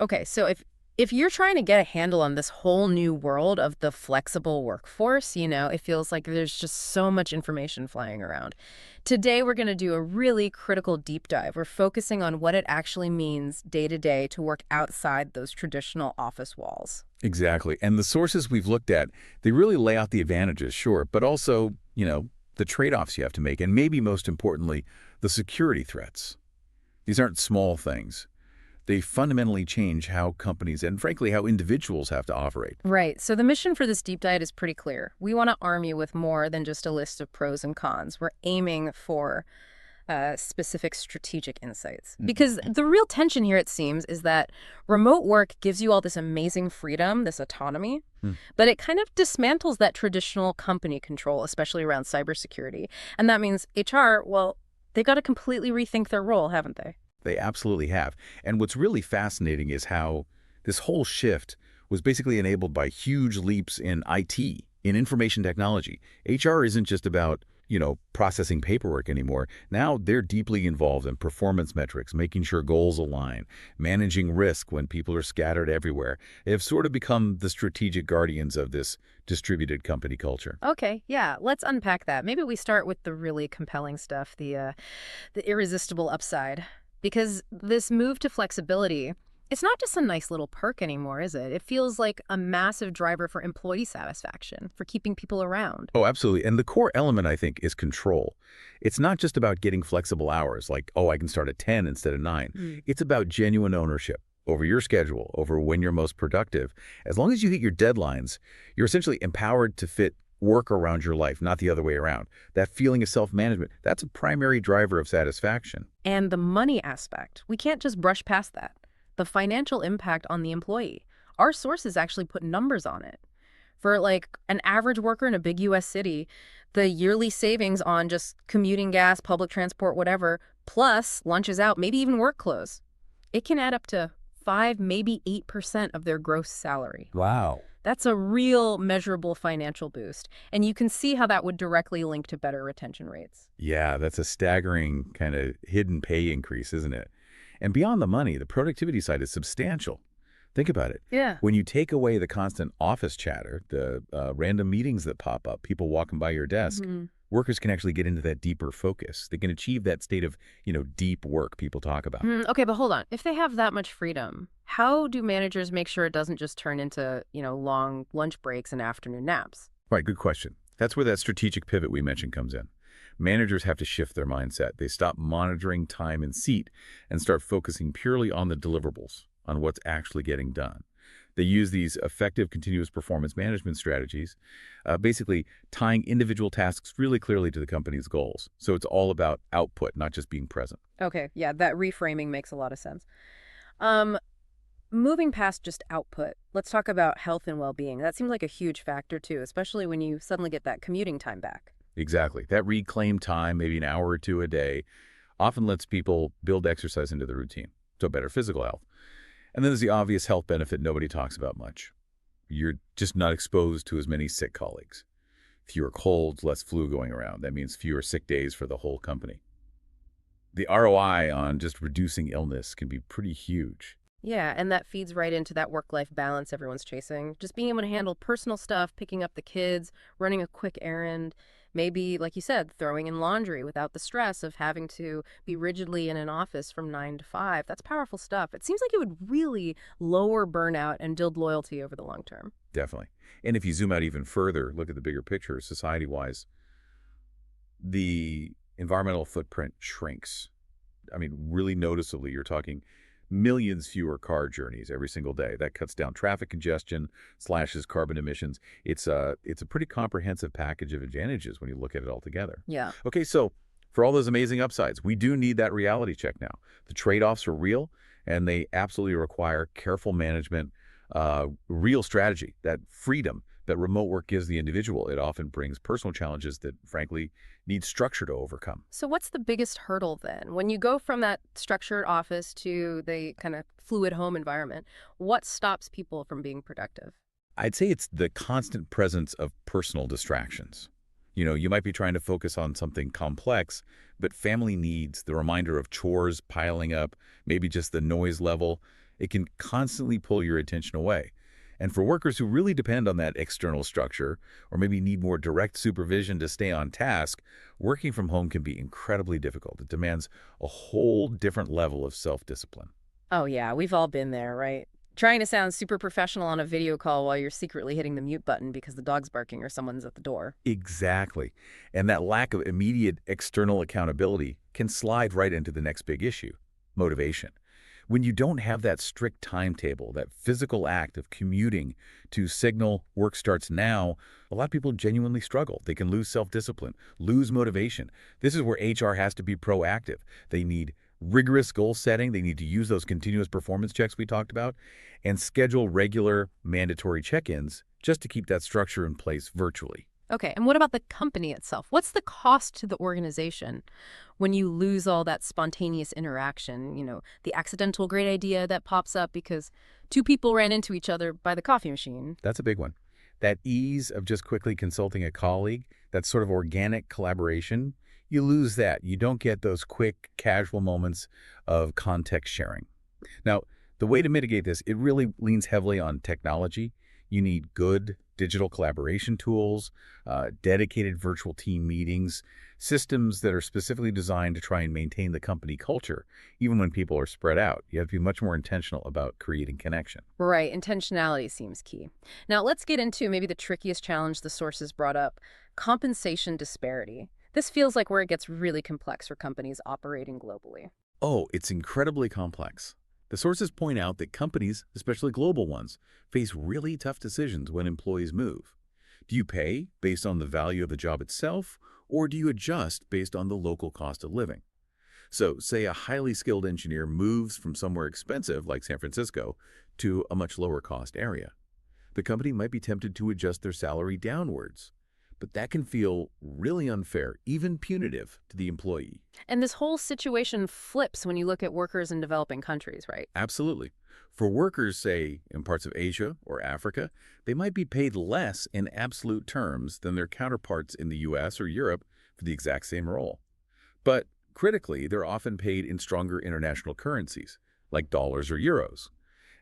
Okay, so if you're trying to get a handle on this whole new world of the flexible workforce, it feels like there's just so much information flying around. Today, we're going to do a really critical deep dive. We're focusing on what it actually means day to day to work outside those traditional office walls. Exactly. And the sources we've looked at, they really lay out the advantages, sure, but also, the trade-offs you have to make, and maybe most importantly, the security threats. These aren't small things. They fundamentally change how companies and, frankly, how individuals have to operate. Right. So the mission for this deep dive is pretty clear. We want to arm you with more than just a list of pros and cons. We're aiming for specific strategic insights. Because the real tension here, it seems, is that remote work gives you all this amazing freedom, this autonomy, but it kind of dismantles that traditional company control, especially around cybersecurity. And that means HR, well, they got to completely rethink their role, haven't they? They absolutely have. And what's really fascinating is how this whole shift was basically enabled by huge leaps in IT, in information technology. HR isn't just about, processing paperwork anymore. Now they're deeply involved in performance metrics, making sure goals align, managing risk when people are scattered everywhere. They have sort of become the strategic guardians of this distributed company culture. Okay, yeah, let's unpack that. Maybe we start with the really compelling stuff, the irresistible upside. Because this move to flexibility, it's not just a nice little perk anymore, is it? It feels like a massive driver for employee satisfaction, for keeping people around. Oh, absolutely. And the core element, I think, is control. It's not just about getting flexible hours, like, oh, I can start at 10 instead of 9. It's about genuine ownership over your schedule, over when you're most productive. As long as you hit your deadlines, you're essentially empowered to fit work around your life, not the other way around. That feeling of self-management, that's a primary driver of satisfaction. And the money aspect, we can't just brush past that. The financial impact on the employee. Our sources actually put numbers on it. For like an average worker in a big US city, the yearly savings on just commuting gas, public transport, whatever, plus lunches out, maybe even work clothes, it can add up to 5, maybe 8% of their gross salary. Wow. That's a real measurable financial boost. And you can see how that would directly link to better retention rates. Yeah, that's a staggering kind of hidden pay increase, isn't it? And beyond the money, the productivity side is substantial. Think about it. Yeah. When you take away the constant office chatter, the random meetings that pop up, people walking by your desk, workers can actually get into that deeper focus. They can achieve that state of, deep work people talk about. Okay, but hold on. If they have that much freedom, how do managers make sure it doesn't just turn into, long lunch breaks and afternoon naps? Right, good question. That's where that strategic pivot we mentioned comes in. Managers have to shift their mindset. They stop monitoring time and seat and start focusing purely on the deliverables, on what's actually getting done. They use these effective continuous performance management strategies, basically tying individual tasks really clearly to the company's goals. So it's all about output, not just being present. Okay, yeah, that reframing makes a lot of sense. Moving past just output, let's talk about health and well-being. That seems like a huge factor too, especially when you suddenly get that commuting time back. Exactly. That reclaimed time, maybe an hour or two a day, often lets people build exercise into the routine, so better physical health. And then there's the obvious health benefit nobody talks about much. You're just not exposed to as many sick colleagues. Fewer colds, less flu going around. That means fewer sick days for the whole company. The ROI on just reducing illness can be pretty huge. Yeah, and that feeds right into that work-life balance everyone's chasing. Just being able to handle personal stuff, picking up the kids, running a quick errand. Maybe, like you said, throwing in laundry without the stress of having to be rigidly in an office from 9 to 5. That's powerful stuff. It seems like it would really lower burnout and build loyalty over the long term. Definitely. And if you zoom out even further, look at the bigger picture, society-wise, the environmental footprint shrinks. I mean, really noticeably. You're talking millions fewer car journeys every single day. That cuts down traffic congestion, slashes carbon emissions. It's a pretty comprehensive package of advantages when you look at it all together. Yeah. Okay, so for all those amazing upsides, we do need that reality check now. The trade-offs are real, and they absolutely require careful management, real strategy, that freedom that remote work gives the individual. It often brings personal challenges that, frankly, need structure to overcome. So what's the biggest hurdle then? When you go from that structured office to the kind of fluid home environment, what stops people from being productive? I'd say it's the constant presence of personal distractions. You might be trying to focus on something complex, but family needs, the reminder of chores piling up, maybe just the noise level, It can constantly pull your attention away. And for workers who really depend on that external structure, or maybe need more direct supervision to stay on task, working from home can be incredibly difficult. It demands a whole different level of self-discipline. Oh, yeah, we've all been there, right? Trying to sound super professional on a video call while you're secretly hitting the mute button because the dog's barking or someone's at the door. Exactly. And that lack of immediate external accountability can slide right into the next big issue, motivation. When you don't have that strict timetable, that physical act of commuting to signal work starts now, a lot of people genuinely struggle. They can lose self-discipline, lose motivation. This is where HR has to be proactive. They need rigorous goal setting. They need to use those continuous performance checks we talked about and schedule regular mandatory check-ins just to keep that structure in place virtually. Okay, and what about the company itself? What's the cost to the organization when you lose all that spontaneous interaction? The accidental great idea that pops up because two people ran into each other by the coffee machine. That's a big one. That ease of just quickly consulting a colleague, that sort of organic collaboration, you lose that. You don't get those quick, casual moments of context sharing. Now, the way to mitigate this, it really leans heavily on technology. You need good digital collaboration tools, dedicated virtual team meetings, systems that are specifically designed to try and maintain the company culture, even when people are spread out. You have to be much more intentional about creating connection. Right, intentionality seems key. Now, let's get into maybe the trickiest challenge the sources brought up, compensation disparity. This feels like where it gets really complex for companies operating globally. Oh, it's incredibly complex. The sources point out that companies, especially global ones, face really tough decisions when employees move. Do you pay based on the value of the job itself, or do you adjust based on the local cost of living? So, say a highly skilled engineer moves from somewhere expensive, like San Francisco, to a much lower cost area. The company might be tempted to adjust their salary downwards. But that can feel really unfair, even punitive, to the employee. And this whole situation flips when you look at workers in developing countries, right? Absolutely. For workers, say, in parts of Asia or Africa, they might be paid less in absolute terms than their counterparts in the US or Europe for the exact same role. But critically, they're often paid in stronger international currencies, like dollars or euros.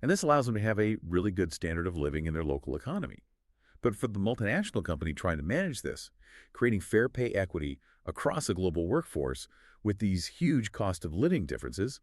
And this allows them to have a really good standard of living in their local economy. But for the multinational company trying to manage this, creating fair pay equity across a global workforce with these huge cost of living differences,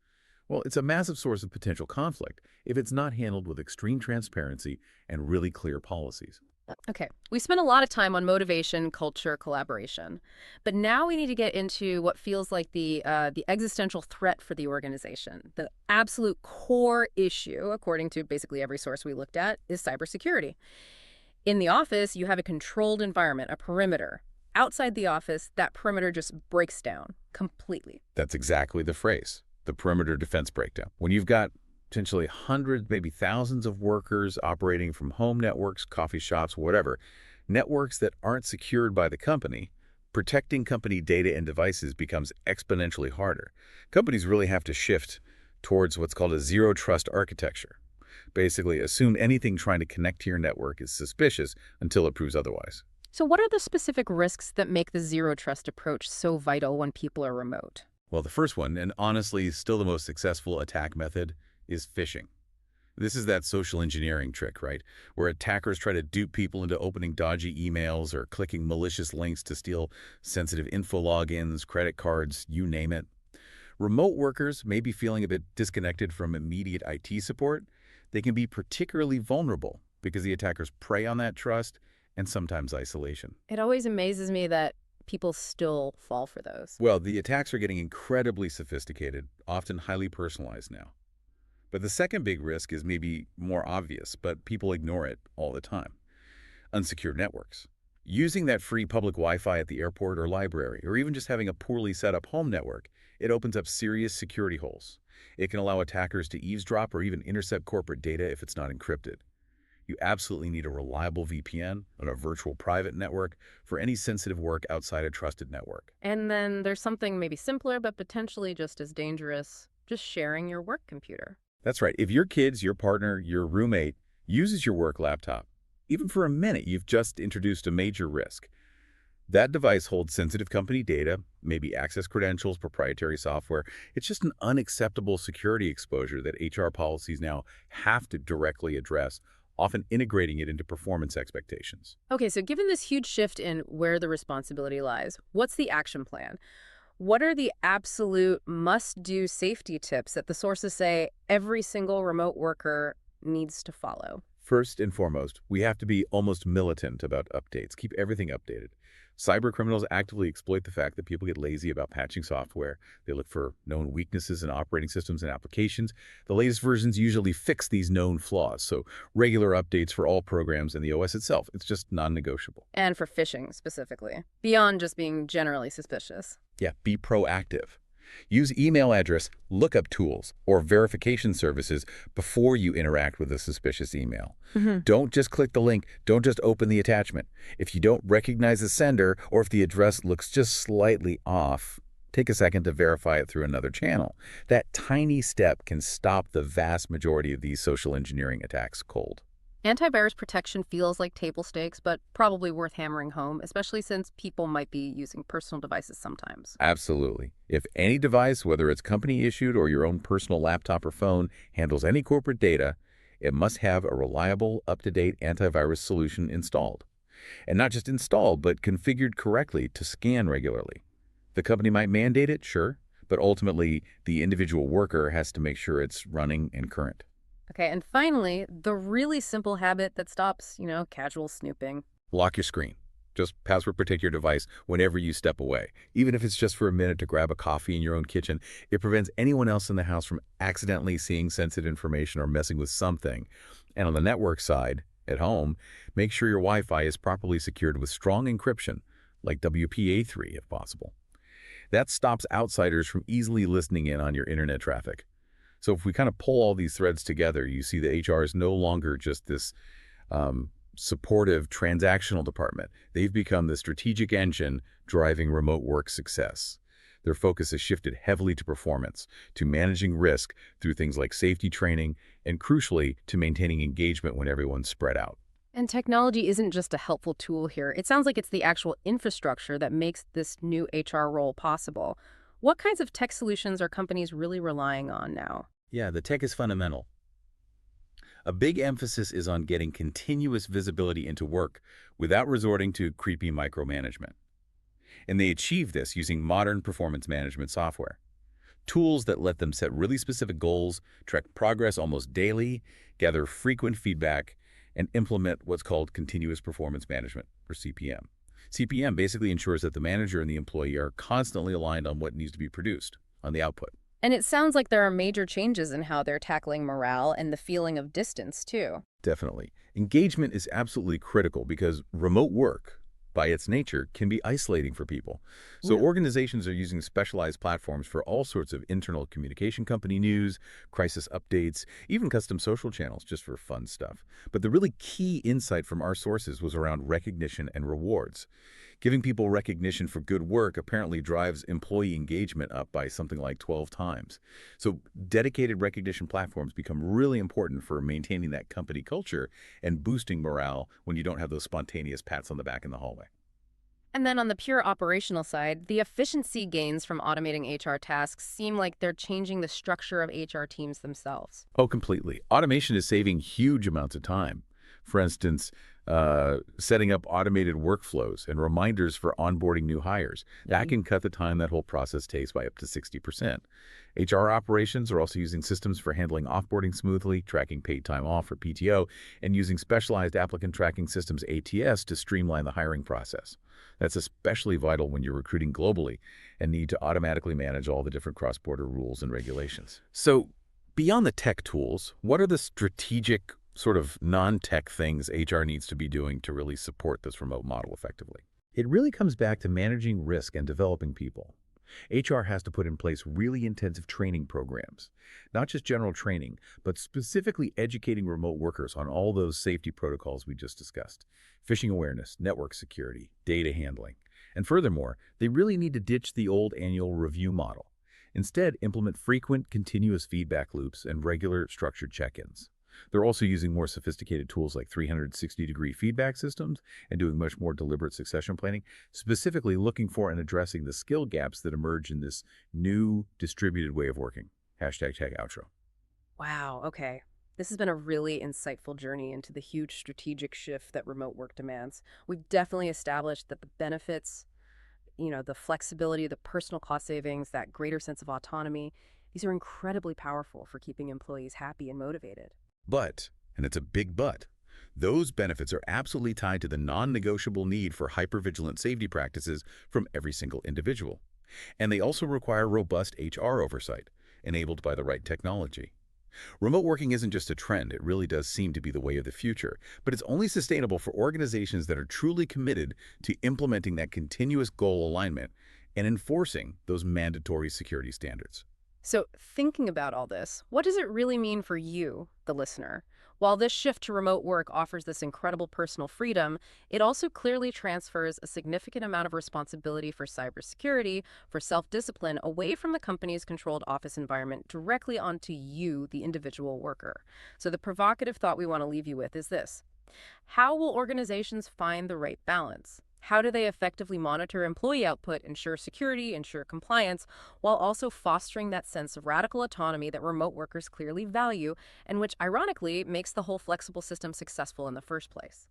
well, it's a massive source of potential conflict if it's not handled with extreme transparency and really clear policies. Okay, we spent a lot of time on motivation, culture, collaboration, but now we need to get into what feels like the existential threat for the organization. The absolute core issue, according to basically every source we looked at, is cybersecurity. In the office, you have a controlled environment, a perimeter. Outside the office, that perimeter just breaks down completely. That's exactly the phrase, the perimeter defense breakdown. When you've got potentially hundreds, maybe thousands of workers operating from home networks, coffee shops, whatever, networks that aren't secured by the company, protecting company data and devices becomes exponentially harder. Companies really have to shift towards what's called a zero-trust architecture. Basically, assume anything trying to connect to your network is suspicious until it proves otherwise. So what are the specific risks that make the zero-trust approach so vital when people are remote? Well, the first one, and honestly still the most successful attack method, is phishing. This is that social engineering trick, right? Where attackers try to dupe people into opening dodgy emails or clicking malicious links to steal sensitive info logins, credit cards, you name it. Remote workers may be feeling a bit disconnected from immediate IT support. They can be particularly vulnerable because the attackers prey on that trust and sometimes isolation. It always amazes me that people still fall for those. Well, the attacks are getting incredibly sophisticated, often highly personalized now. But the second big risk is maybe more obvious, but people ignore it all the time. Unsecured networks. Using that free public Wi-Fi at the airport or library, or even just having a poorly set up home network, it opens up serious security holes. It can allow attackers to eavesdrop or even intercept corporate data if it's not encrypted. You absolutely need a reliable VPN and a virtual private network for any sensitive work outside a trusted network. And then there's something maybe simpler but potentially just as dangerous, just sharing your work computer. That's right. If your kids, your partner, your roommate uses your work laptop, even for a minute, you've just introduced a major risk. That device holds sensitive company data, maybe access credentials, proprietary software. It's just an unacceptable security exposure that HR policies now have to directly address, often integrating it into performance expectations. Okay, so given this huge shift in where the responsibility lies, what's the action plan? What are the absolute must-do safety tips that the sources say every single remote worker needs to follow? First and foremost, we have to be almost militant about updates. Keep everything updated. Cyber criminals actively exploit the fact that people get lazy about patching software. They look for known weaknesses in operating systems and applications. The latest versions usually fix these known flaws, so regular updates for all programs and the OS itself. It's just non-negotiable. And for phishing specifically, beyond just being generally suspicious. Yeah, be proactive. Use email address lookup tools or verification services before you interact with a suspicious email. Don't just click the link. Don't just open the attachment. If you don't recognize the sender or if the address looks just slightly off, take a second to verify it through another channel. That tiny step can stop the vast majority of these social engineering attacks cold. Antivirus protection feels like table stakes, but probably worth hammering home, especially since people might be using personal devices sometimes. Absolutely. If any device, whether it's company issued or your own personal laptop or phone, handles any corporate data, it must have a reliable, up-to-date antivirus solution installed. And not just installed, but configured correctly to scan regularly. The company might mandate it, sure, but ultimately the individual worker has to make sure it's running and current. Okay, and finally, the really simple habit that stops, casual snooping. Lock your screen. Just password protect your device whenever you step away. Even if it's just for a minute to grab a coffee in your own kitchen, it prevents anyone else in the house from accidentally seeing sensitive information or messing with something. And on the network side, at home, make sure your Wi-Fi is properly secured with strong encryption, like WPA3 if possible. That stops outsiders from easily listening in on your internet traffic. So if we kind of pull all these threads together, you see that HR is no longer just this supportive transactional department. They've become the strategic engine driving remote work success. Their focus has shifted heavily to performance, to managing risk through things like safety training, and crucially, to maintaining engagement when everyone's spread out. And technology isn't just a helpful tool here. It sounds like it's the actual infrastructure that makes this new HR role possible. What kinds of tech solutions are companies really relying on now? Yeah, the tech is fundamental. A big emphasis is on getting continuous visibility into work without resorting to creepy micromanagement. And they achieve this using modern performance management software. Tools that let them set really specific goals, track progress almost daily, gather frequent feedback, and implement what's called continuous performance management, or CPM. CPM basically ensures that the manager and the employee are constantly aligned on what needs to be produced, on the output. And it sounds like there are major changes in how they're tackling morale and the feeling of distance, too. Definitely. Engagement is absolutely critical because remote work, by its nature, can be isolating for people. So organizations are using specialized platforms for all sorts of internal communication, company news, crisis updates, even custom social channels just for fun stuff. But the really key insight from our sources was around recognition and rewards. Giving people recognition for good work apparently drives employee engagement up by something like 12 times. So dedicated recognition platforms become really important for maintaining that company culture and boosting morale when you don't have those spontaneous pats on the back in the hallway. And then on the pure operational side, the efficiency gains from automating HR tasks seem like they're changing the structure of HR teams themselves. Oh, completely. Automation is saving huge amounts of time. For instance, setting up automated workflows and reminders for onboarding new hires. That can cut the time that whole process takes by up to 60%. HR operations are also using systems for handling offboarding smoothly, tracking paid time off or PTO, and using specialized applicant tracking systems, ATS, to streamline the hiring process. That's especially vital when you're recruiting globally and need to automatically manage all the different cross-border rules and regulations. So beyond the tech tools, what are the strategic sort of non-tech things HR needs to be doing to really support this remote model effectively? It really comes back to managing risk and developing people. HR has to put in place really intensive training programs, not just general training, but specifically educating remote workers on all those safety protocols we just discussed: phishing awareness, network security, data handling. And furthermore, they really need to ditch the old annual review model. Instead, implement frequent, continuous feedback loops and regular structured check-ins. They're also using more sophisticated tools like 360-degree feedback systems and doing much more deliberate succession planning, specifically looking for and addressing the skill gaps that emerge in this new distributed way of working. Hashtag tag outro. Wow, okay. This has been a really insightful journey into the huge strategic shift that remote work demands. We've definitely established that the benefits, the flexibility, the personal cost savings, that greater sense of autonomy, these are incredibly powerful for keeping employees happy and motivated. But, and it's a big but, those benefits are absolutely tied to the non-negotiable need for hypervigilant safety practices from every single individual. And they also require robust HR oversight, enabled by the right technology. Remote working isn't just a trend, it really does seem to be the way of the future, but it's only sustainable for organizations that are truly committed to implementing that continuous goal alignment and enforcing those mandatory security standards. So, thinking about all this, what does it really mean for you, the listener? While this shift to remote work offers this incredible personal freedom, it also clearly transfers a significant amount of responsibility for cybersecurity, for self-discipline, away from the company's controlled office environment directly onto you, the individual worker. So, the provocative thought we want to leave you with is this: how will organizations find the right balance? How do they effectively monitor employee output, ensure security, ensure compliance, while also fostering that sense of radical autonomy that remote workers clearly value, and which ironically makes the whole flexible system successful in the first place?